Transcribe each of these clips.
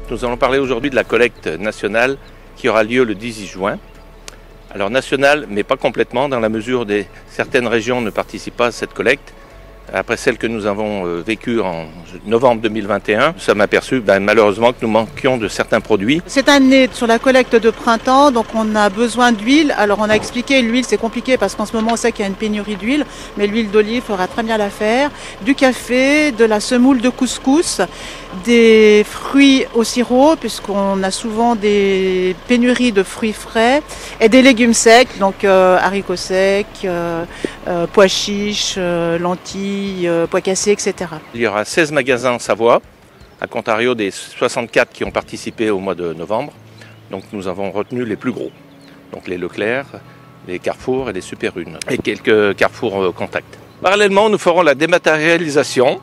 Nous allons parler aujourd'hui de la collecte nationale qui aura lieu le 18 juin. Alors nationale, mais pas complètement, dans la mesure où certaines régions ne participent pas à cette collecte. Après celle que nous avons vécue en novembre 2021, nous sommes aperçus malheureusement que nous manquions de certains produits. Cette année, sur la collecte de printemps, donc on a besoin d'huile. Alors on a expliqué, l'huile c'est compliqué parce qu'en ce moment on sait qu'il y a une pénurie d'huile, mais l'huile d'olive fera très bien l'affaire. Du café, de la semoule de couscous, des fruits au sirop, puisqu'on a souvent des pénuries de fruits frais, et des légumes secs, donc haricots secs, pois chiches, lentilles, pois cassés, etc. Il y aura 16 magasins en Savoie, à contrario des 64 qui ont participé au mois de novembre. Donc nous avons retenu les plus gros, donc les Leclerc, les Carrefour et les Super Une, et quelques Carrefour Contact. Parallèlement, nous ferons la dématérialisation,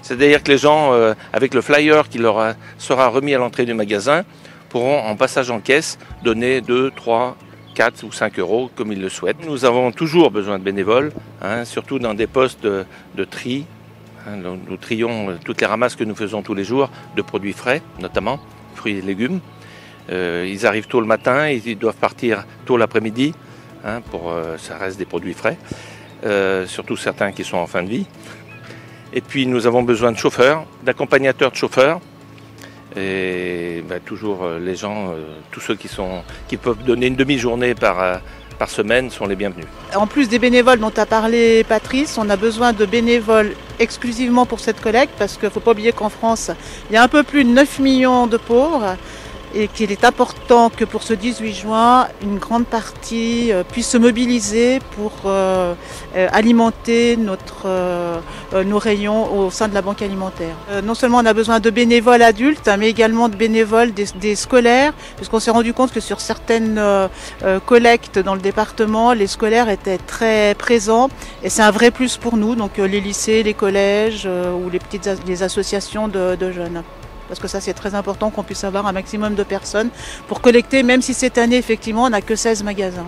c'est-à-dire que les gens, avec le flyer qui leur sera remis à l'entrée du magasin, pourront en passage en caisse donner 2, 3, 4 ou 5 euros comme ils le souhaitent. Nous avons toujours besoin de bénévoles, surtout dans des postes de tri. Nous trions toutes les ramasses que nous faisons tous les jours de produits frais, notamment fruits et légumes. Ils arrivent tôt le matin, ils doivent partir tôt l'après-midi, ça reste des produits frais, surtout certains qui sont en fin de vie. Et puis nous avons besoin de chauffeurs, d'accompagnateurs de chauffeurs. Et toujours les gens, tous ceux qui peuvent donner une demi-journée par semaine sont les bienvenus. En plus des bénévoles dont a parlé Patrice, on a besoin de bénévoles exclusivement pour cette collecte, parce qu'il ne faut pas oublier qu'en France, il y a un peu plus de 9 millions de pauvres, et qu'il est important que pour ce 18 juin, une grande partie puisse se mobiliser pour alimenter nos rayons au sein de la banque alimentaire. Non seulement on a besoin de bénévoles adultes, mais également de bénévoles des scolaires, puisqu'on s'est rendu compte que sur certaines collectes dans le département, les scolaires étaient très présents, et c'est un vrai plus pour nous, donc les lycées, les collèges ou les associations de jeunes. Parce que ça c'est très important qu'on puisse avoir un maximum de personnes pour collecter, même si cette année effectivement on n'a que 16 magasins.